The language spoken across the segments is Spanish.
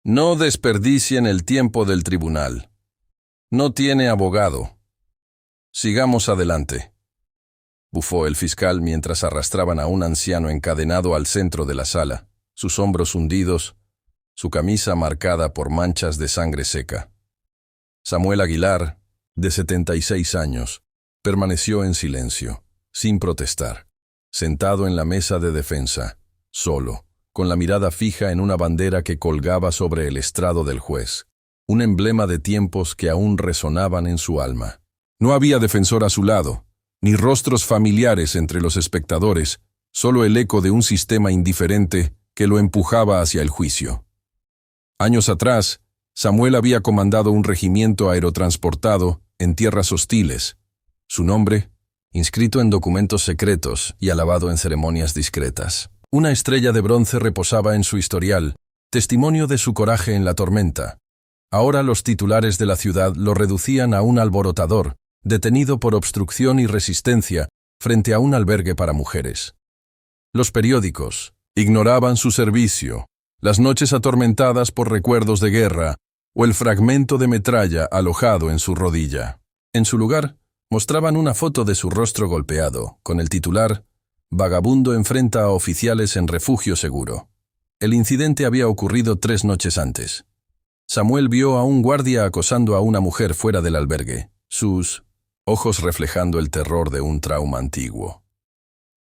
No desperdicien el tiempo del tribunal. No tiene abogado. Sigamos adelante, bufó el fiscal mientras arrastraban a un anciano encadenado al centro de la sala, sus hombros hundidos, su camisa marcada por manchas de sangre seca. Samuel Aguilar, de 76 años, permaneció en silencio, sin protestar, sentado en la mesa de defensa, solo, con la mirada fija en una bandera que colgaba sobre el estrado del juez, un emblema de tiempos que aún resonaban en su alma. No había defensor a su lado, ni rostros familiares entre los espectadores, solo el eco de un sistema indiferente que lo empujaba hacia el juicio. Años atrás, Samuel había comandado un regimiento aerotransportado en tierras hostiles. Su nombre, inscrito en documentos secretos y alabado en ceremonias discretas. Una estrella de bronce reposaba en su historial, testimonio de su coraje en la tormenta. Ahora los titulares de la ciudad lo reducían a un alborotador, detenido por obstrucción y resistencia frente a un albergue para mujeres. Los periódicos ignoraban su servicio, las noches atormentadas por recuerdos de guerra o el fragmento de metralla alojado en su rodilla. En su lugar, mostraban una foto de su rostro golpeado, con el titular «Vagabundo enfrenta a oficiales en refugio seguro». El incidente había ocurrido 3 noches antes. Samuel vio a un guardia acosando a una mujer fuera del albergue, sus ojos reflejando el terror de un trauma antiguo.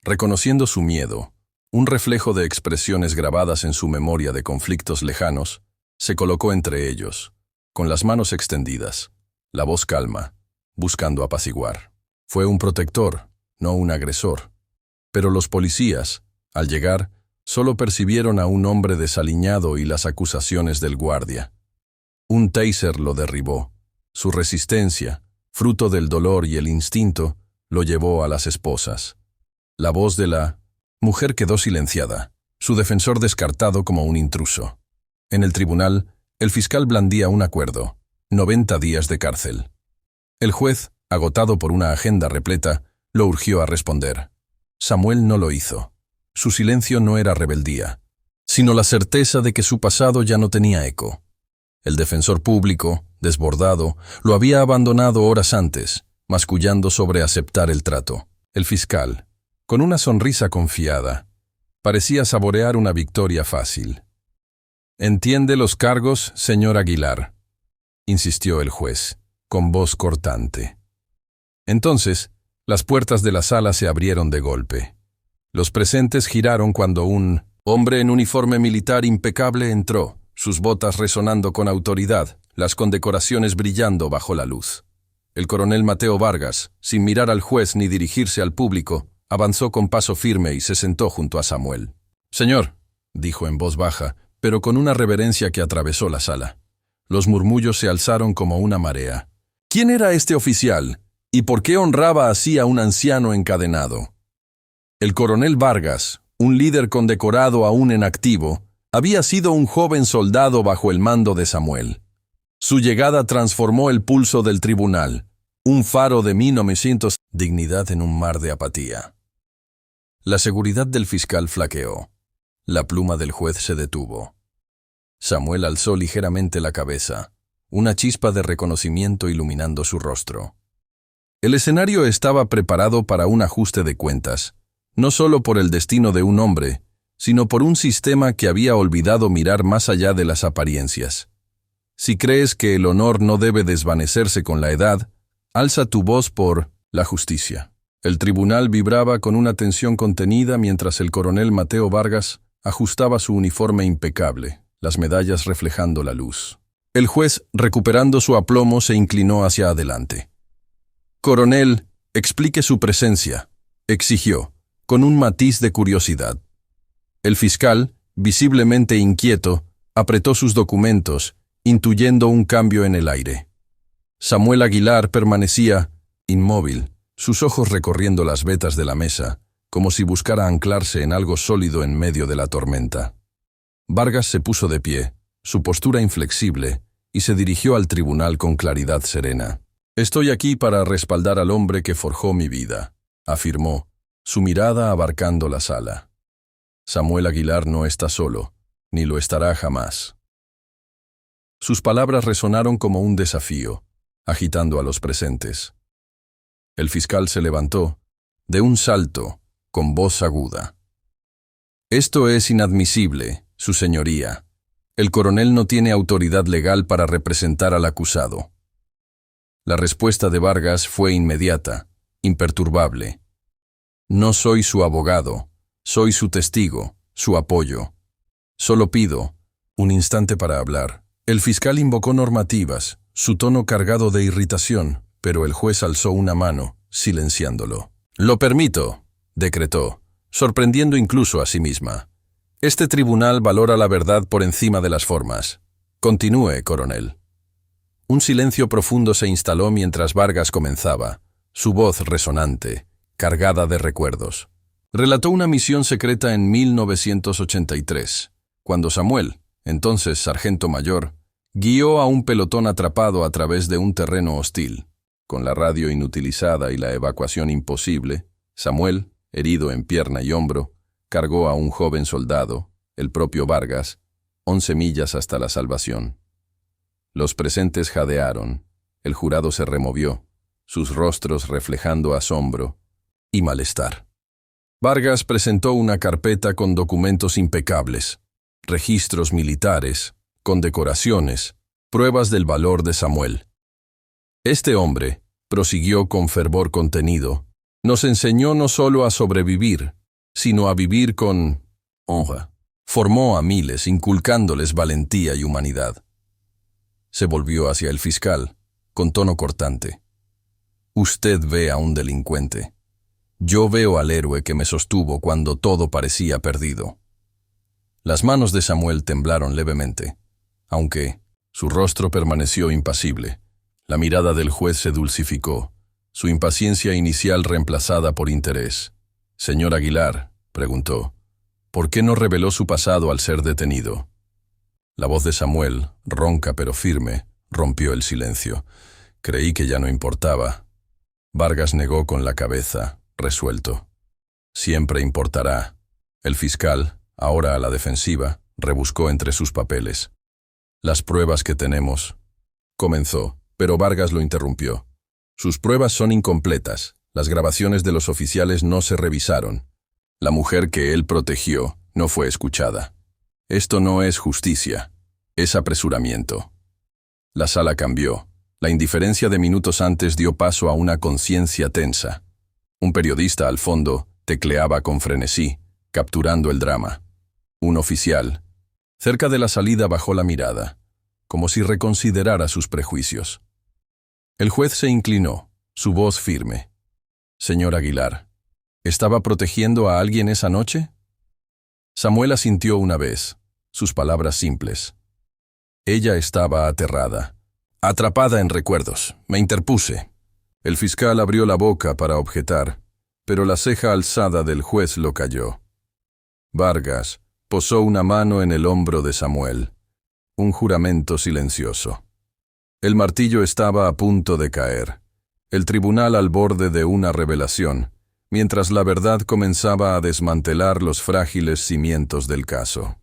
Reconociendo su miedo, un reflejo de expresiones grabadas en su memoria de conflictos lejanos, se colocó entre ellos, con las manos extendidas, la voz calma, buscando apaciguar. Fue un protector, no un agresor. Pero los policías, al llegar, solo percibieron a un hombre desaliñado y las acusaciones del guardia. Un taser lo derribó. Su resistencia, fruto del dolor y el instinto, lo llevó a las esposas. La voz de la mujer quedó silenciada, su defensor descartado como un intruso. En el tribunal, el fiscal blandía un acuerdo: 90 días de cárcel. El juez, agotado por una agenda repleta, lo urgió a responder. Samuel no lo hizo. Su silencio no era rebeldía, sino la certeza de que su pasado ya no tenía eco. El defensor público, desbordado, lo había abandonado horas antes, mascullando sobre aceptar el trato. El fiscal, con una sonrisa confiada, parecía saborear una victoria fácil. «Entiende los cargos, señor Aguilar», insistió el juez, con voz cortante. Entonces, las puertas de la sala se abrieron de golpe. Los presentes giraron cuando un hombre en uniforme militar impecable entró, sus botas resonando con autoridad, las condecoraciones brillando bajo la luz. El coronel Mateo Vargas, sin mirar al juez ni dirigirse al público, avanzó con paso firme y se sentó junto a Samuel. «Señor», dijo en voz baja, pero con una reverencia que atravesó la sala. Los murmullos se alzaron como una marea. ¿Quién era este oficial? ¿Y por qué honraba así a un anciano encadenado? El coronel Vargas, un líder condecorado aún en activo, había sido un joven soldado bajo el mando de Samuel. Su llegada transformó el pulso del tribunal, un faro de 1900, dignidad en un mar de apatía. La seguridad del fiscal flaqueó. La pluma del juez se detuvo. Samuel alzó ligeramente la cabeza, una chispa de reconocimiento iluminando su rostro. El escenario estaba preparado para un ajuste de cuentas, no solo por el destino de un hombre, sino por un sistema que había olvidado mirar más allá de las apariencias. Si crees que el honor no debe desvanecerse con la edad, alza tu voz por la justicia. El tribunal vibraba con una tensión contenida mientras el coronel Mateo Vargas ajustaba su uniforme impecable, las medallas reflejando la luz. El juez, recuperando su aplomo, se inclinó hacia adelante. «Coronel, explique su presencia», exigió, con un matiz de curiosidad. El fiscal, visiblemente inquieto, apretó sus documentos, intuyendo un cambio en el aire. Samuel Aguilar permanecía inmóvil, sus ojos recorriendo las vetas de la mesa, como si buscara anclarse en algo sólido en medio de la tormenta. Vargas se puso de pie, su postura inflexible, y se dirigió al tribunal con claridad serena. «Estoy aquí para respaldar al hombre que forjó mi vida», afirmó, su mirada abarcando la sala. Samuel Aguilar no está solo, ni lo estará jamás. Sus palabras resonaron como un desafío, agitando a los presentes. El fiscal se levantó, de un salto, con voz aguda. «Esto es inadmisible, Su Señoría. El coronel no tiene autoridad legal para representar al acusado». La respuesta de Vargas fue inmediata, imperturbable. «No soy su abogado, soy su testigo, su apoyo. Solo pido un instante para hablar». El fiscal invocó normativas, su tono cargado de irritación, pero el juez alzó una mano, silenciándolo. «Lo permito», decretó, sorprendiendo incluso a sí misma. «Este tribunal valora la verdad por encima de las formas. Continúe, coronel». Un silencio profundo se instaló mientras Vargas comenzaba, su voz resonante, cargada de recuerdos. Relató una misión secreta en 1983, cuando Samuel, entonces sargento mayor, guió a un pelotón atrapado a través de un terreno hostil. Con la radio inutilizada y la evacuación imposible, Samuel, herido en pierna y hombro, cargó a un joven soldado, el propio Vargas, 11 millas hasta la salvación. Los presentes jadearon, el jurado se removió, sus rostros reflejando asombro y malestar. Vargas presentó una carpeta con documentos impecables, registros militares, condecoraciones, pruebas del valor de Samuel. Este hombre, prosiguió con fervor contenido, nos enseñó no solo a sobrevivir, sino a vivir con honra. Formó a miles, inculcándoles valentía y humanidad. Se volvió hacia el fiscal, con tono cortante. Usted ve a un delincuente. Yo veo al héroe que me sostuvo cuando todo parecía perdido. Las manos de Samuel temblaron levemente, aunque su rostro permaneció impasible. La mirada del juez se dulcificó, su impaciencia inicial reemplazada por interés. «Señor Aguilar», preguntó, «¿por qué no reveló su pasado al ser detenido?» La voz de Samuel, ronca pero firme, rompió el silencio. «Creí que ya no importaba». Vargas negó con la cabeza, resuelto. «Siempre importará». El fiscal, ahora a la defensiva, rebuscó entre sus papeles. «Las pruebas que tenemos», comenzó, pero Vargas lo interrumpió. «Sus pruebas son incompletas. Las grabaciones de los oficiales no se revisaron. La mujer que él protegió no fue escuchada. Esto no es justicia, es apresuramiento». La sala cambió. La indiferencia de minutos antes dio paso a una conciencia tensa. Un periodista al fondo tecleaba con frenesí, capturando el drama. Un oficial, cerca de la salida, bajó la mirada, como si reconsiderara sus prejuicios. El juez se inclinó, su voz firme. «Señor Aguilar, ¿estaba protegiendo a alguien esa noche?» Samuel asintió una vez, sus palabras simples. Ella estaba aterrada, atrapada en recuerdos. Me interpuse. El fiscal abrió la boca para objetar, pero la ceja alzada del juez lo calló. Vargas posó una mano en el hombro de Samuel, un juramento silencioso. El martillo estaba a punto de caer, el tribunal al borde de una revelación, mientras la verdad comenzaba a desmantelar los frágiles cimientos del caso.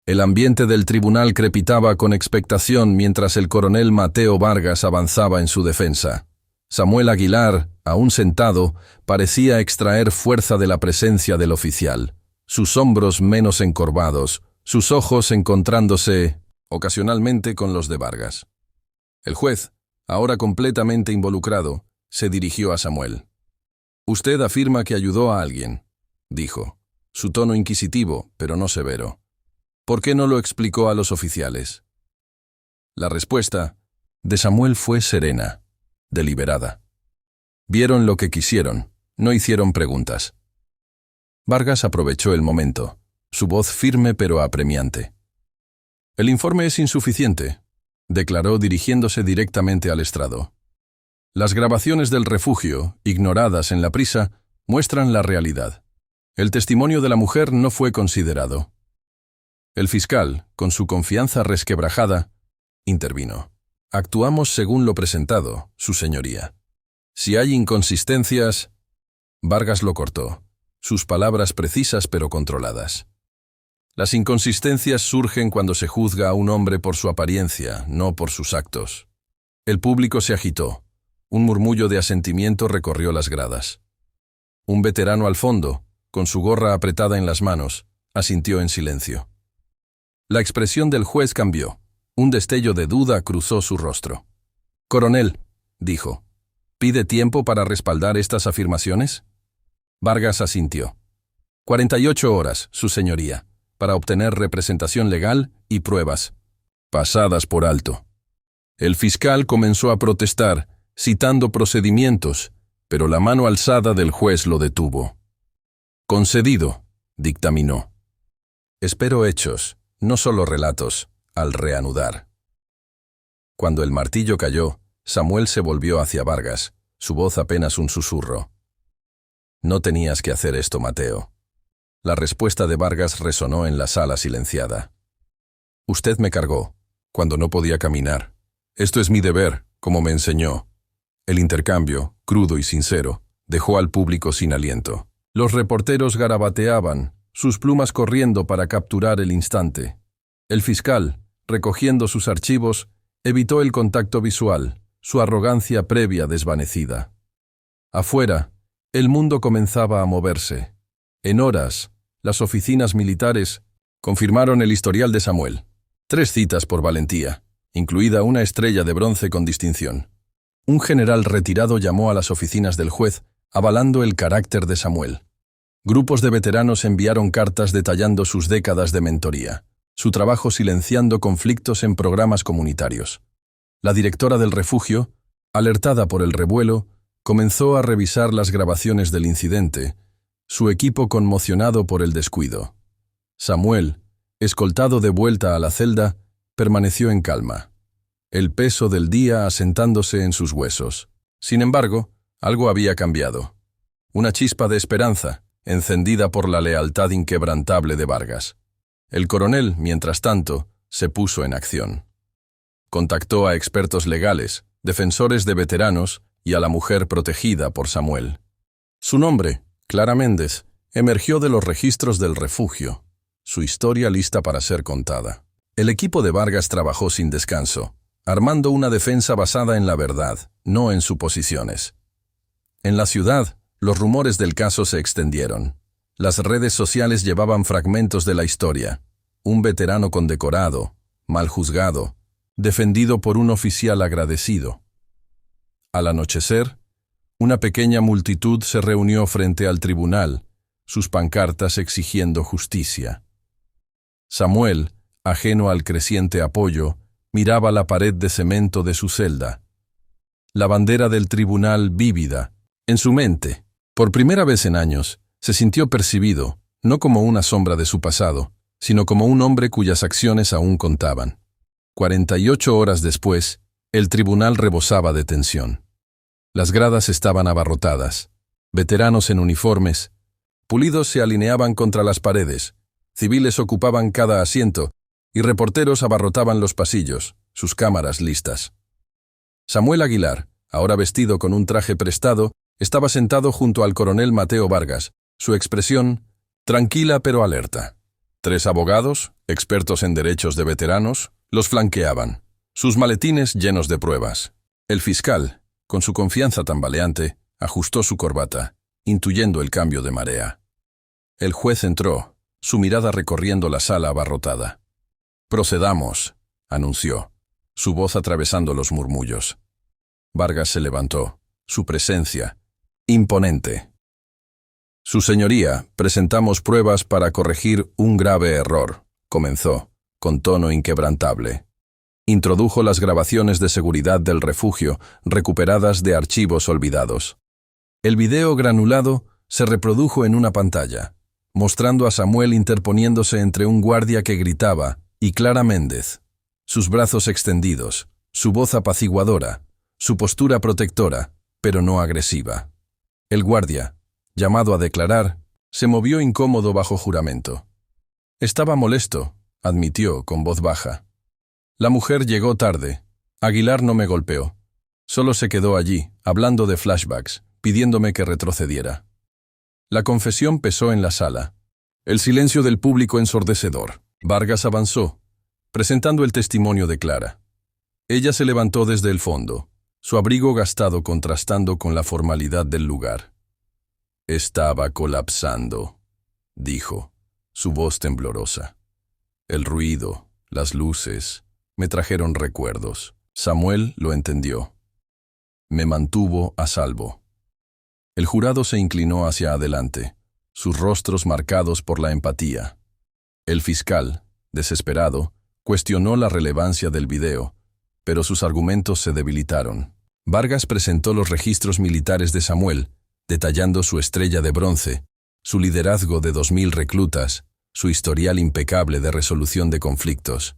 El ambiente del tribunal crepitaba con expectación mientras el coronel Mateo Vargas avanzaba en su defensa. Samuel Aguilar, aún sentado, parecía extraer fuerza de la presencia del oficial, sus hombros menos encorvados, sus ojos encontrándose ocasionalmente con los de Vargas. El juez, ahora completamente involucrado, se dirigió a Samuel. «Usted afirma que ayudó a alguien», dijo, su tono inquisitivo, pero no severo. «¿Por qué no lo explicó a los oficiales?» La respuesta de Samuel fue serena, deliberada. Vieron lo que quisieron, no hicieron preguntas. Vargas aprovechó el momento, su voz firme pero apremiante. «El informe es insuficiente», declaró dirigiéndose directamente al estrado. «Las grabaciones del refugio, ignoradas en la prisa, muestran la realidad. El testimonio de la mujer no fue considerado». El fiscal, con su confianza resquebrajada, intervino. «Actuamos según lo presentado, Su Señoría. Si hay inconsistencias…» Vargas lo cortó, sus palabras precisas pero controladas. Las inconsistencias surgen cuando se juzga a un hombre por su apariencia, no por sus actos. El público se agitó. Un murmullo de asentimiento recorrió las gradas. Un veterano al fondo, con su gorra apretada en las manos, asintió en silencio. La expresión del juez cambió. Un destello de duda cruzó su rostro. «Coronel», dijo, «¿pide tiempo para respaldar estas afirmaciones?» Vargas asintió. 48 horas, su señoría, para obtener representación legal y pruebas. Pasadas por alto. El fiscal comenzó a protestar, citando procedimientos, pero la mano alzada del juez lo detuvo. «Concedido», dictaminó. «Espero hechos, no solo relatos, al reanudar». Cuando el martillo cayó, Samuel se volvió hacia Vargas, su voz apenas un susurro. «No tenías que hacer esto, Mateo». La respuesta de Vargas resonó en la sala silenciada. «Usted me cargó, cuando no podía caminar. Esto es mi deber, como me enseñó». El intercambio, crudo y sincero, dejó al público sin aliento. Los reporteros garabateaban, sus plumas corriendo para capturar el instante. El fiscal, recogiendo sus archivos, evitó el contacto visual, su arrogancia previa desvanecida. Afuera, el mundo comenzaba a moverse. En horas, las oficinas militares confirmaron el historial de Samuel. 3 citas por valentía, incluida una estrella de bronce con distinción. Un general retirado llamó a las oficinas del juez, avalando el carácter de Samuel. Grupos de veteranos enviaron cartas detallando sus décadas de mentoría, su trabajo silenciando conflictos en programas comunitarios. La directora del refugio, alertada por el revuelo, comenzó a revisar las grabaciones del incidente, su equipo conmocionado por el descuido. Samuel, escoltado de vuelta a la celda, permaneció en calma, el peso del día asentándose en sus huesos. Sin embargo, algo había cambiado. Una chispa de esperanza, encendida por la lealtad inquebrantable de Vargas. El coronel, mientras tanto, se puso en acción. Contactó a expertos legales, defensores de veteranos y a la mujer protegida por Samuel. Su nombre, Clara Méndez, emergió de los registros del refugio, su historia lista para ser contada. El equipo de Vargas trabajó sin descanso, armando una defensa basada en la verdad, no en suposiciones. En la ciudad, los rumores del caso se extendieron. Las redes sociales llevaban fragmentos de la historia. Un veterano condecorado, mal juzgado, defendido por un oficial agradecido. Al anochecer, una pequeña multitud se reunió frente al tribunal, sus pancartas exigiendo justicia. Samuel, ajeno al creciente apoyo, miraba la pared de cemento de su celda. La bandera del tribunal vívida, en su mente. Por primera vez en años, se sintió percibido, no como una sombra de su pasado, sino como un hombre cuyas acciones aún contaban. 48 horas después, el tribunal rebosaba de tensión. Las gradas estaban abarrotadas. Veteranos en uniformes, pulidos se alineaban contra las paredes, civiles ocupaban cada asiento y reporteros abarrotaban los pasillos, sus cámaras listas. Samuel Aguilar, ahora vestido con un traje prestado, estaba sentado junto al coronel Mateo Vargas, su expresión tranquila pero alerta. 3 abogados, expertos en derechos de veteranos, los flanqueaban, sus maletines llenos de pruebas. El fiscal, con su confianza tambaleante, ajustó su corbata, intuyendo el cambio de marea. El juez entró, su mirada recorriendo la sala abarrotada. «Procedamos», anunció, su voz atravesando los murmullos. Vargas se levantó, su presencia, imponente. «Su señoría, presentamos pruebas para corregir un grave error», comenzó, con tono inquebrantable. Introdujo las grabaciones de seguridad del refugio, recuperadas de archivos olvidados. El video granulado se reprodujo en una pantalla, mostrando a Samuel interponiéndose entre un guardia que gritaba y Clara Méndez, sus brazos extendidos, su voz apaciguadora, su postura protectora, pero no agresiva. El guardia, llamado a declarar, se movió incómodo bajo juramento. Estaba molesto, admitió con voz baja. La mujer llegó tarde. Aguilar no me golpeó. Solo se quedó allí, hablando de flashbacks, pidiéndome que retrocediera. La confesión pesó en la sala. El silencio del público ensordecedor. Vargas avanzó, presentando el testimonio de Clara. Ella se levantó desde el fondo, su abrigo gastado contrastando con la formalidad del lugar. Estaba colapsando, dijo, su voz temblorosa. El ruido, las luces, me trajeron recuerdos. Samuel lo entendió. Me mantuvo a salvo. El jurado se inclinó hacia adelante, sus rostros marcados por la empatía. El fiscal, desesperado, cuestionó la relevancia del video, pero sus argumentos se debilitaron. Vargas presentó los registros militares de Samuel, detallando su estrella de bronce, su liderazgo de 2000 reclutas, su historial impecable de resolución de conflictos.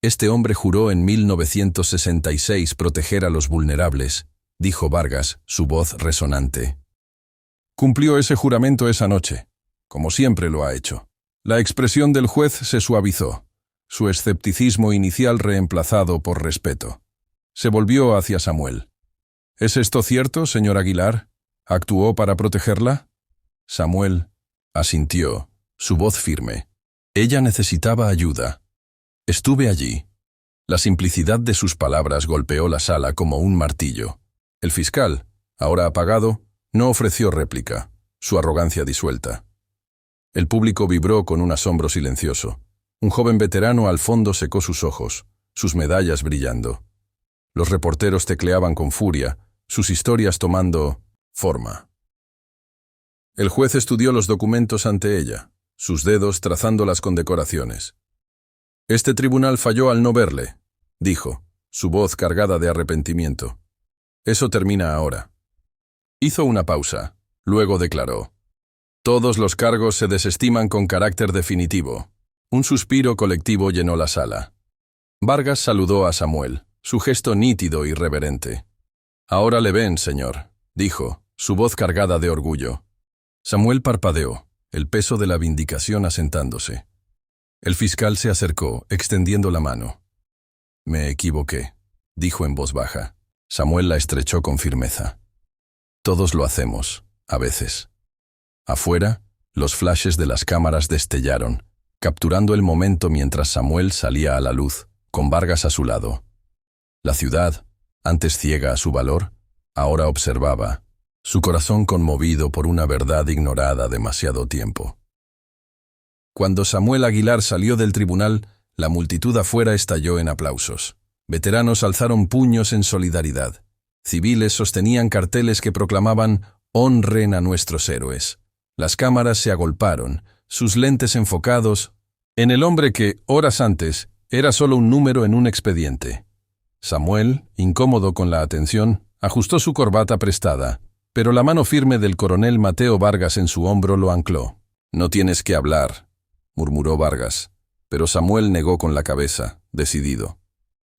Este hombre juró en 1966 proteger a los vulnerables, dijo Vargas, su voz resonante. Cumplió ese juramento esa noche, como siempre lo ha hecho. La expresión del juez se suavizó, su escepticismo inicial reemplazado por respeto. Se volvió hacia Samuel. ¿Es esto cierto, señor Aguilar? ¿Actuó para protegerla? Samuel asintió, su voz firme. Ella necesitaba ayuda. Estuve allí. La simplicidad de sus palabras golpeó la sala como un martillo. El fiscal, ahora apagado, no ofreció réplica, su arrogancia disuelta. El público vibró con un asombro silencioso. Un joven veterano al fondo secó sus ojos, sus medallas brillando. Los reporteros tecleaban con furia, sus historias tomando forma. El juez estudió los documentos ante ella, sus dedos trazando las condecoraciones. Este tribunal falló al no verle, dijo, su voz cargada de arrepentimiento. Eso termina ahora. Hizo una pausa, luego declaró. Todos los cargos se desestiman con carácter definitivo. Un suspiro colectivo llenó la sala. Vargas saludó a Samuel, su gesto nítido y reverente. Ahora le ven, señor, dijo, su voz cargada de orgullo. Samuel parpadeó, el peso de la vindicación asentándose. El fiscal se acercó, extendiendo la mano. Me equivoqué, dijo en voz baja. Samuel la estrechó con firmeza. Todos lo hacemos, a veces. Afuera, los flashes de las cámaras destellaron, capturando el momento mientras Samuel salía a la luz, con Vargas a su lado. La ciudad, antes ciega a su valor, ahora observaba, su corazón conmovido por una verdad ignorada demasiado tiempo. Cuando Samuel Aguilar salió del tribunal, la multitud afuera estalló en aplausos. Veteranos alzaron puños en solidaridad. Civiles sostenían carteles que proclamaban «Honren a nuestros héroes». Las cámaras se agolparon, sus lentes enfocados en el hombre que, horas antes, era solo un número en un expediente. Samuel, incómodo con la atención, ajustó su corbata prestada, pero la mano firme del coronel Mateo Vargas en su hombro lo ancló. «No tienes que hablar», murmuró Vargas, pero Samuel negó con la cabeza, decidido.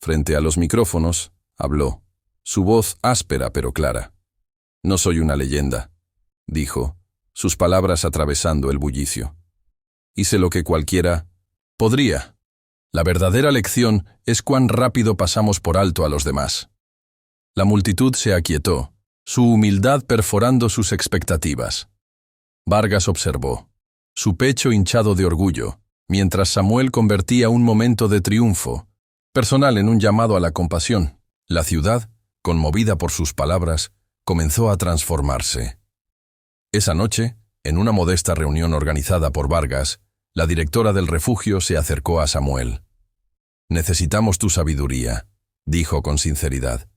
Frente a los micrófonos, habló, su voz áspera pero clara. «No soy una leyenda», dijo, sus palabras atravesando el bullicio. «Hice lo que cualquiera podría. La verdadera lección es cuán rápido pasamos por alto a los demás». La multitud se aquietó, su humildad perforando sus expectativas. Vargas observó, su pecho hinchado de orgullo, mientras Samuel convertía un momento de triunfo personal en un llamado a la compasión. La ciudad, conmovida por sus palabras, comenzó a transformarse. Esa noche, en una modesta reunión organizada por Vargas, la directora del refugio se acercó a Samuel. «Necesitamos tu sabiduría», dijo con sinceridad.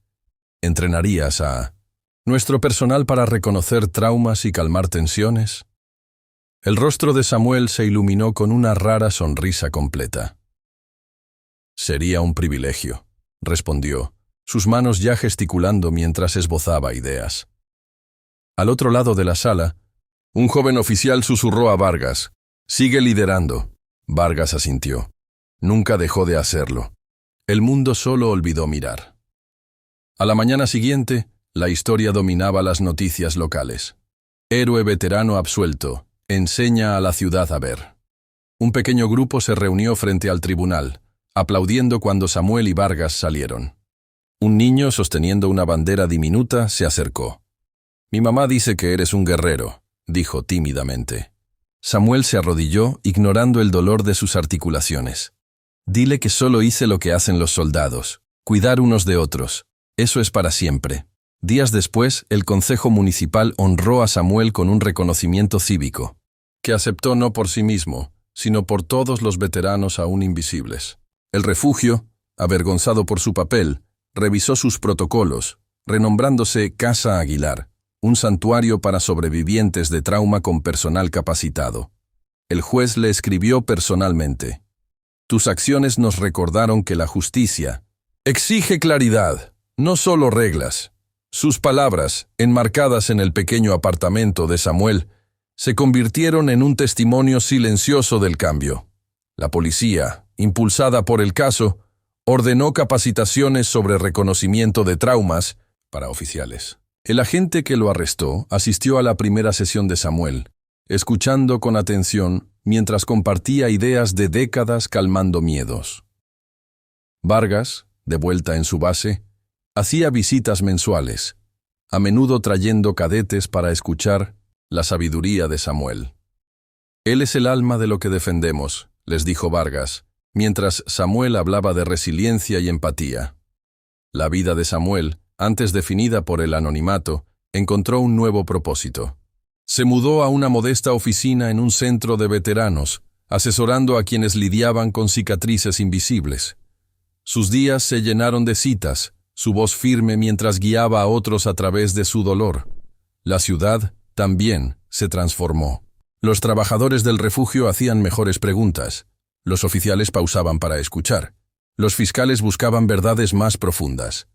«¿Entrenarías a nuestro personal para reconocer traumas y calmar tensiones?» El rostro de Samuel se iluminó con una rara sonrisa completa. «Sería un privilegio», respondió, sus manos ya gesticulando mientras esbozaba ideas. Al otro lado de la sala, un joven oficial susurró a Vargas, «Sigue liderando». Vargas asintió. Nunca dejó de hacerlo. El mundo solo olvidó mirar. A la mañana siguiente, la historia dominaba las noticias locales. Héroe veterano absuelto, enseña a la ciudad a ver. Un pequeño grupo se reunió frente al tribunal, aplaudiendo cuando Samuel y Vargas salieron. Un niño, sosteniendo una bandera diminuta, se acercó. «Mi mamá dice que eres un guerrero», dijo tímidamente. Samuel se arrodilló, ignorando el dolor de sus articulaciones. Dile que solo hice lo que hacen los soldados, cuidar unos de otros. Eso es para siempre. Días después, el Concejo Municipal honró a Samuel con un reconocimiento cívico, que aceptó no por sí mismo, sino por todos los veteranos aún invisibles. El refugio, avergonzado por su papel, revisó sus protocolos, renombrándose Casa Aguilar, un santuario para sobrevivientes de trauma con personal capacitado. El juez le escribió personalmente: «Tus acciones nos recordaron que la justicia exige claridad, no solo reglas». Sus palabras, enmarcadas en el pequeño apartamento de Samuel, se convirtieron en un testimonio silencioso del cambio. La policía, impulsada por el caso, ordenó capacitaciones sobre reconocimiento de traumas para oficiales. El agente que lo arrestó asistió a la primera sesión de Samuel, escuchando con atención mientras compartía ideas de décadas calmando miedos. Vargas, de vuelta en su base, hacía visitas mensuales, a menudo trayendo cadetes para escuchar la sabiduría de Samuel. «Él es el alma de lo que defendemos», les dijo Vargas, mientras Samuel hablaba de resiliencia y empatía. La vida de Samuel, antes definida por el anonimato, encontró un nuevo propósito. Se mudó a una modesta oficina en un centro de veteranos, asesorando a quienes lidiaban con cicatrices invisibles. Sus días se llenaron de citas, su voz firme mientras guiaba a otros a través de su dolor. La ciudad también se transformó. Los trabajadores del refugio hacían mejores preguntas. Los oficiales pausaban para escuchar. Los fiscales buscaban verdades más profundas.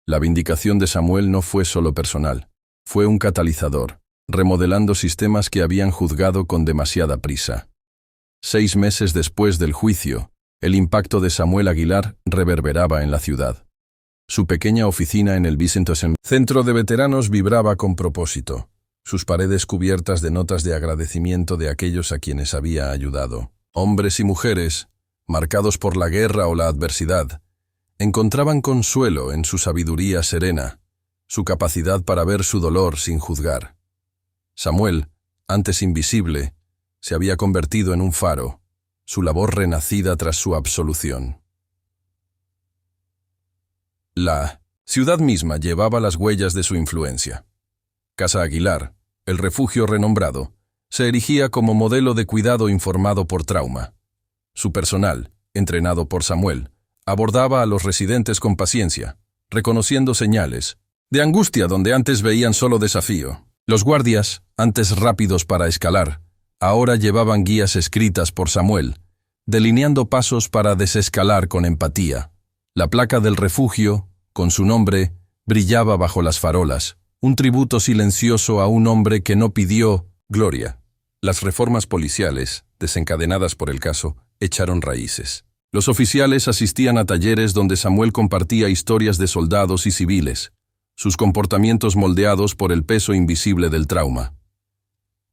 La vindicación de Samuel no fue solo personal. Fue un catalizador, remodelando sistemas que habían juzgado con demasiada prisa. 6 meses después del juicio, el impacto de Samuel Aguilar reverberaba en la ciudad. Su pequeña oficina en el Vicente Centro de Veteranos vibraba con propósito, sus paredes cubiertas de notas de agradecimiento de aquellos a quienes había ayudado. Hombres y mujeres, marcados por la guerra o la adversidad, encontraban consuelo en su sabiduría serena, su capacidad para ver su dolor sin juzgar. Samuel, antes invisible, se había convertido en un faro, su labor renacida tras su absolución. La ciudad misma llevaba las huellas de su influencia. Casa Aguilar, el refugio renombrado, se erigía como modelo de cuidado informado por trauma. Su personal, entrenado por Samuel, abordaba a los residentes con paciencia, reconociendo señales de angustia donde antes veían solo desafío. Los guardias, antes rápidos para escalar, ahora llevaban guías escritas por Samuel, delineando pasos para desescalar con empatía. La placa del refugio, con su nombre, brillaba bajo las farolas, un tributo silencioso a un hombre que no pidió gloria. Las reformas policiales, desencadenadas por el caso, echaron raíces. Los oficiales asistían a talleres donde Samuel compartía historias de soldados y civiles, sus comportamientos moldeados por el peso invisible del trauma.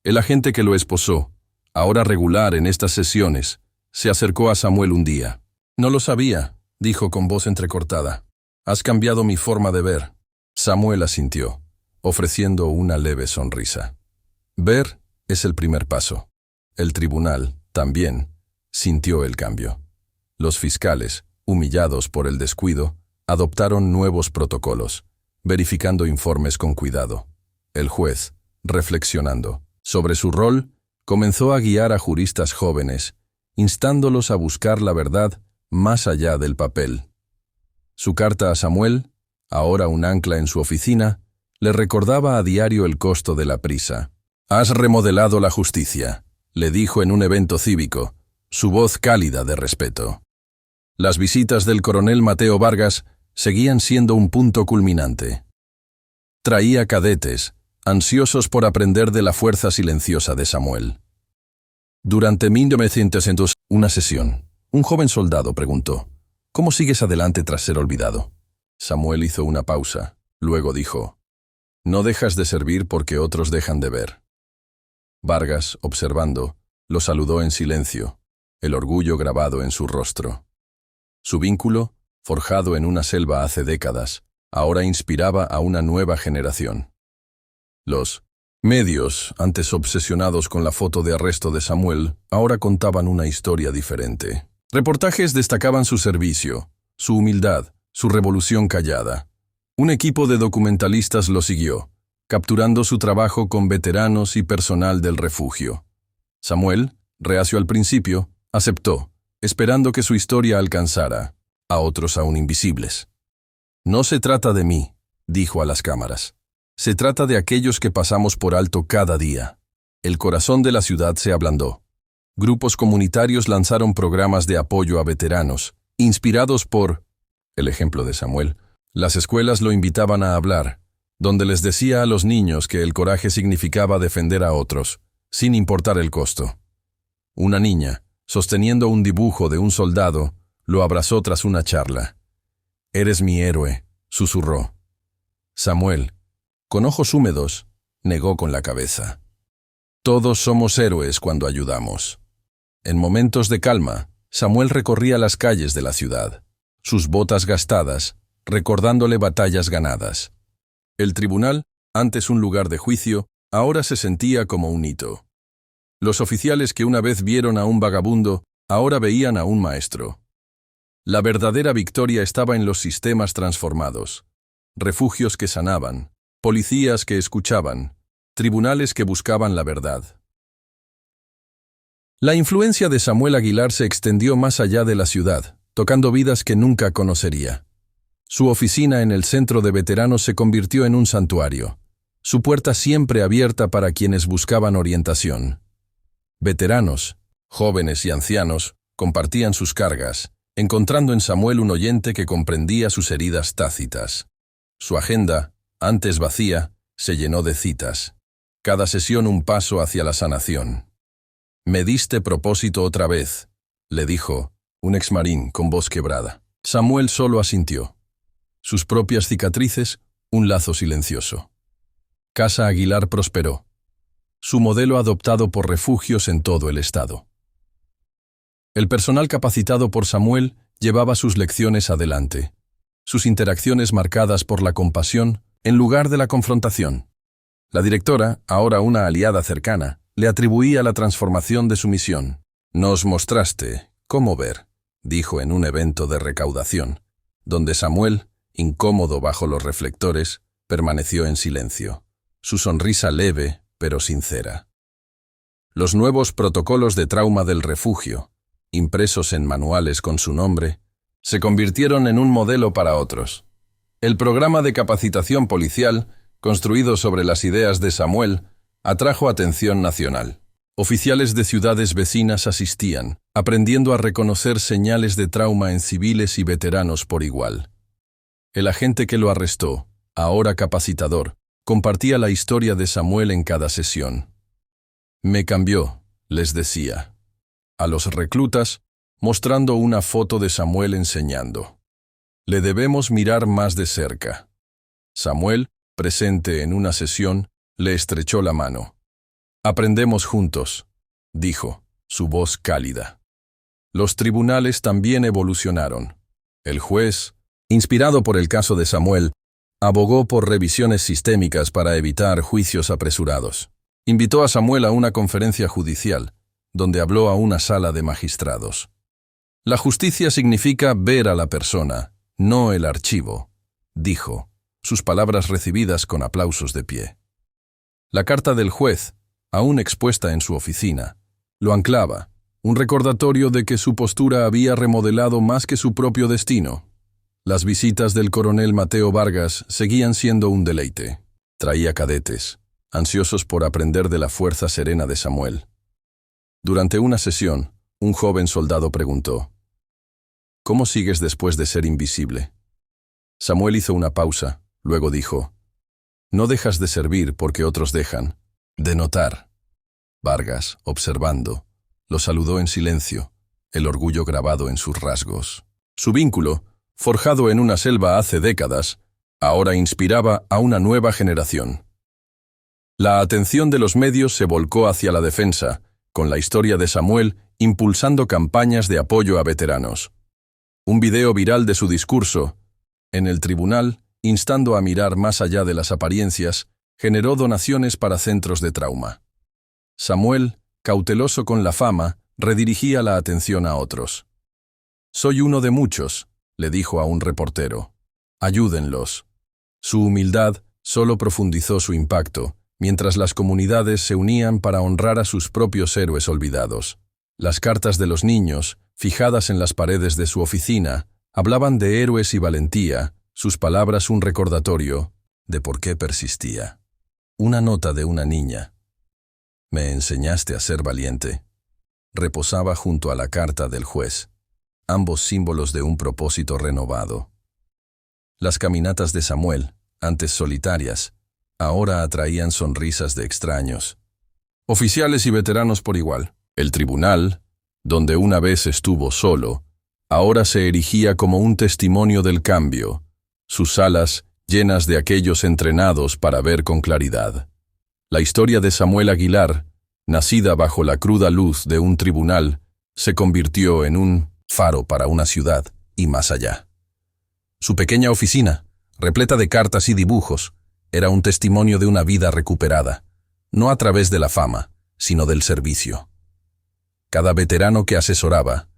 El agente que lo esposó, ahora regular en estas sesiones, se acercó a Samuel un día. «No lo sabía», dijo con voz entrecortada. «Has cambiado mi forma de ver». Samuel asintió, ofreciendo una leve sonrisa. Ver es el primer paso. El tribunal, también, sintió el cambio. Los fiscales, humillados por el descuido, adoptaron nuevos protocolos, verificando informes con cuidado. El juez, reflexionando sobre su rol, comenzó a guiar a juristas jóvenes, instándolos a buscar la verdad más allá del papel. Su carta a Samuel, ahora un ancla en su oficina, le recordaba a diario el costo de la prisa. «Has remodelado la justicia», le dijo en un evento cívico, su voz cálida de respeto. Las visitas del coronel Mateo Vargas seguían siendo un punto culminante. Traía cadetes, ansiosos por aprender de la fuerza silenciosa de Samuel. Durante 1900, una sesión, un joven soldado preguntó: «¿Cómo sigues adelante tras ser olvidado?». Samuel hizo una pausa, luego dijo: «No dejas de servir porque otros dejan de ver». Vargas, observando, lo saludó en silencio, el orgullo grabado en su rostro. Su vínculo, forjado en una selva hace décadas, ahora inspiraba a una nueva generación. Los Medios, antes obsesionados con la foto de arresto de Samuel, ahora contaban una historia diferente. Reportajes destacaban su servicio, su humildad, su revolución callada. Un equipo de documentalistas lo siguió, capturando su trabajo con veteranos y personal del refugio. Samuel, reacio al principio, aceptó, esperando que su historia alcanzara a otros aún invisibles. «No se trata de mí», dijo a las cámaras. «Se trata de aquellos que pasamos por alto cada día». El corazón de la ciudad se ablandó. Grupos comunitarios lanzaron programas de apoyo a veteranos, inspirados por el ejemplo de Samuel. Las escuelas lo invitaban a hablar, donde les decía a los niños que el coraje significaba defender a otros, sin importar el costo. Una niña, sosteniendo un dibujo de un soldado, lo abrazó tras una charla. «Eres mi héroe», susurró. Samuel, con ojos húmedos, negó con la cabeza. Todos somos héroes cuando ayudamos. En momentos de calma, Samuel recorría las calles de la ciudad, sus botas gastadas, recordándole batallas ganadas. El tribunal, antes un lugar de juicio, ahora se sentía como un hito. Los oficiales que una vez vieron a un vagabundo, ahora veían a un maestro. La verdadera victoria estaba en los sistemas transformados. Refugios que sanaban, policías que escuchaban, tribunales que buscaban la verdad. La influencia de Samuel Aguilar se extendió más allá de la ciudad, tocando vidas que nunca conocería. Su oficina en el centro de veteranos se convirtió en un santuario, su puerta siempre abierta para quienes buscaban orientación. Veteranos, jóvenes y ancianos, compartían sus cargas, encontrando en Samuel un oyente que comprendía sus heridas tácitas. Su agenda, antes vacía, se llenó de citas. Cada sesión un paso hacia la sanación. «Me diste propósito otra vez», le dijo, un exmarín con voz quebrada. Samuel solo asintió. Sus propias cicatrices, un lazo silencioso. Casa Aguilar prosperó. Su modelo adoptado por refugios en todo el estado. El personal capacitado por Samuel llevaba sus lecciones adelante, sus interacciones marcadas por la compasión en lugar de la confrontación. La directora, ahora una aliada cercana, le atribuía la transformación de su misión. «Nos mostraste cómo ver», dijo en un evento de recaudación, donde Samuel, incómodo bajo los reflectores, permaneció en silencio, su sonrisa leve pero sincera. Los nuevos protocolos de trauma del refugio, impresos en manuales con su nombre, se convirtieron en un modelo para otros. El programa de capacitación policial, construido sobre las ideas de Samuel, atrajo atención nacional. Oficiales de ciudades vecinas asistían, aprendiendo a reconocer señales de trauma en civiles y veteranos por igual. El agente que lo arrestó, ahora capacitador, compartía la historia de Samuel en cada sesión. «Me cambió», les decía. A los reclutas, mostrando una foto de Samuel enseñando. «Le debemos mirar más de cerca». Samuel, presente en una sesión, le estrechó la mano. «Aprendemos juntos», dijo, su voz cálida. Los tribunales también evolucionaron. El juez, inspirado por el caso de Samuel, abogó por revisiones sistémicas para evitar juicios apresurados. Invitó a Samuel a una conferencia judicial, donde habló a una sala de magistrados. «La justicia significa ver a la persona, no el archivo», dijo, sus palabras recibidas con aplausos de pie. La carta del juez, aún expuesta en su oficina, lo anclaba, un recordatorio de que su postura había remodelado más que su propio destino. Las visitas del coronel Mateo Vargas seguían siendo un deleite. Traía cadetes, ansiosos por aprender de la fuerza serena de Samuel. Durante una sesión, un joven soldado preguntó: «¿Cómo sigues después de ser invisible?». Samuel hizo una pausa, luego dijo: «No dejas de servir porque otros dejan de notar». Vargas, observando, lo saludó en silencio, el orgullo grabado en sus rasgos. Su vínculo, forjado en una selva hace décadas, ahora inspiraba a una nueva generación. La atención de los medios se volcó hacia la defensa, con la historia de Samuel impulsando campañas de apoyo a veteranos. Un video viral de su discurso, en el tribunal, instando a mirar más allá de las apariencias, generó donaciones para centros de trauma. Samuel, cauteloso con la fama, redirigía la atención a otros. «Soy uno de muchos», le dijo a un reportero. «Ayúdenlos». Su humildad solo profundizó su impacto, mientras las comunidades se unían para honrar a sus propios héroes olvidados. Las cartas de los niños, fijadas en las paredes de su oficina, hablaban de héroes y valentía, sus palabras un recordatorio de por qué persistía. Una nota de una niña. «Me enseñaste a ser valiente». Reposaba junto a la carta del juez, ambos símbolos de un propósito renovado. Las caminatas de Samuel, antes solitarias, ahora atraían sonrisas de extraños. Oficiales y veteranos por igual. El tribunal, donde una vez estuvo solo, ahora se erigía como un testimonio del cambio, sus salas llenas de aquellos entrenados para ver con claridad. La historia de Samuel Aguilar, nacida bajo la cruda luz de un tribunal, se convirtió en un faro para una ciudad y más allá. Su pequeña oficina, repleta de cartas y dibujos, era un testimonio de una vida recuperada, no a través de la fama, sino del servicio. Cada veterano que asesoraba,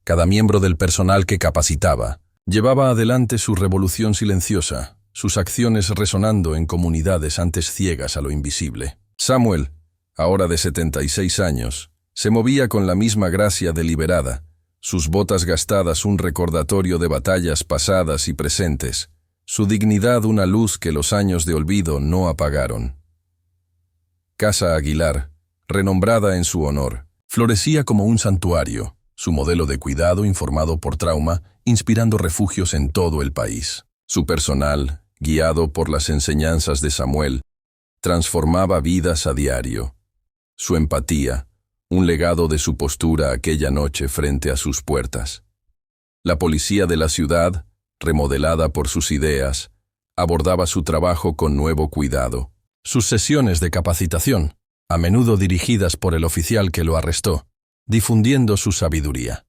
cada miembro del personal que capacitaba, llevaba adelante su revolución silenciosa, sus acciones resonando en comunidades antes ciegas a lo invisible. Samuel, ahora de 76 años, se movía con la misma gracia deliberada, sus botas gastadas un recordatorio de batallas pasadas y presentes, su dignidad una luz que los años de olvido no apagaron. Casa Aguilar, renombrada en su honor, florecía como un santuario, su modelo de cuidado informado por trauma, inspirando refugios en todo el país. Su personal, guiado por las enseñanzas de Samuel, transformaba vidas a diario. Su empatía, un legado de su postura aquella noche frente a sus puertas. La policía de la ciudad, remodelada por sus ideas, abordaba su trabajo con nuevo cuidado. Sus sesiones de capacitación, a menudo dirigidas por el oficial que lo arrestó, difundiendo su sabiduría.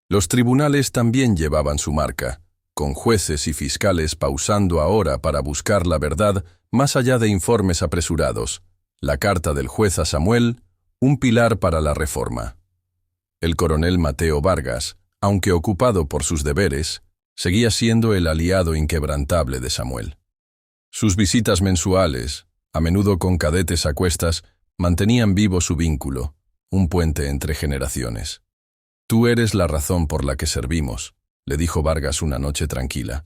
Los tribunales también llevaban su marca, con jueces y fiscales pausando ahora para buscar la verdad más allá de informes apresurados. La carta del juez a Samuel, un pilar para la reforma. El coronel Mateo Vargas, aunque ocupado por sus deberes, seguía siendo el aliado inquebrantable de Samuel. Sus visitas mensuales, a menudo con cadetes a cuestas, mantenían vivo su vínculo, un puente entre generaciones. «Tú eres la razón por la que servimos», le dijo Vargas una noche tranquila,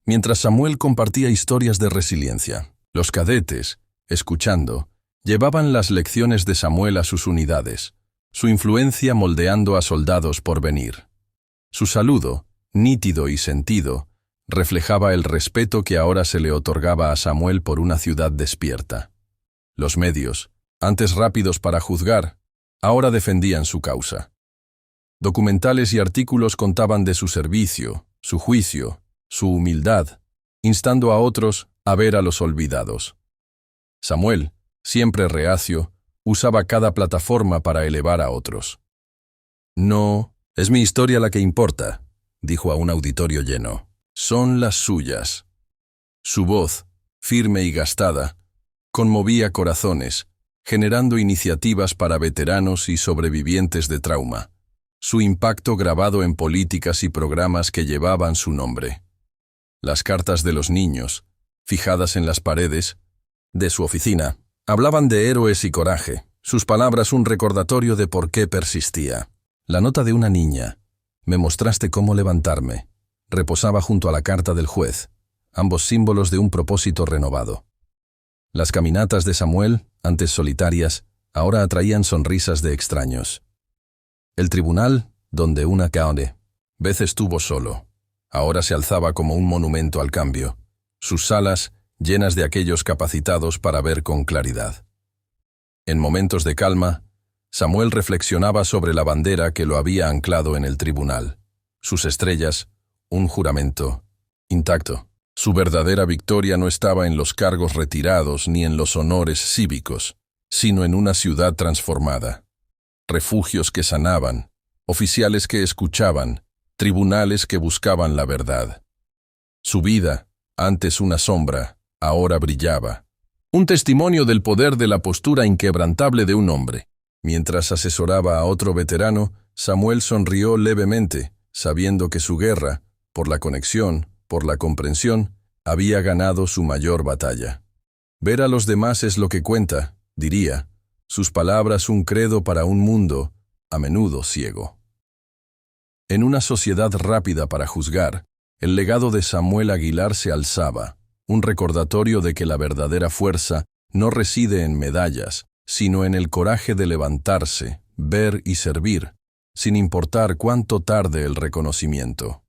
mientras Samuel compartía historias de resiliencia. Los cadetes, escuchando, llevaban las lecciones de Samuel a sus unidades, su influencia moldeando a soldados por venir. Su saludo, nítido y sentido, reflejaba el respeto que ahora se le otorgaba a Samuel por una ciudad despierta. Los medios, antes rápidos para juzgar, ahora defendían su causa. Documentales y artículos contaban de su servicio, su juicio, su humildad, instando a otros a ver a los olvidados. Samuel, siempre reacio, usaba cada plataforma para elevar a otros. «No, es mi historia la que importa», dijo a un auditorio lleno. «Son las suyas». Su voz, firme y gastada, conmovía corazones, generando iniciativas para veteranos y sobrevivientes de trauma. Su impacto grabado en políticas y programas que llevaban su nombre. Las cartas de los niños, fijadas en las paredes de su oficina, hablaban de héroes y coraje, sus palabras un recordatorio de por qué persistía. La nota de una niña, «Me mostraste cómo levantarme», reposaba junto a la carta del juez, ambos símbolos de un propósito renovado. Las caminatas de Samuel, antes solitarias, ahora atraían sonrisas de extraños. El tribunal, donde una vez estuvo solo, ahora se alzaba como un monumento al cambio, sus salas llenas de aquellos capacitados para ver con claridad. En momentos de calma, Samuel reflexionaba sobre la bandera que lo había anclado en el tribunal, sus estrellas, un juramento, intacto. Su verdadera victoria no estaba en los cargos retirados ni en los honores cívicos, sino en una ciudad transformada. Refugios que sanaban, oficiales que escuchaban, tribunales que buscaban la verdad. Su vida, antes una sombra, ahora brillaba, Un testimonio del poder de la postura inquebrantable de un hombre. Mientras asesoraba a otro veterano, Samuel sonrió levemente, sabiendo que su guerra, por la conexión, por la comprensión, había ganado su mayor batalla. Ver a los demás es lo que cuenta, diría, sus palabras un credo para un mundo, a menudo ciego. En una sociedad rápida para juzgar, el legado de Samuel Aguilar se alzaba, un recordatorio de que la verdadera fuerza no reside en medallas, sino en el coraje de levantarse, ver y servir, sin importar cuánto tarde el reconocimiento.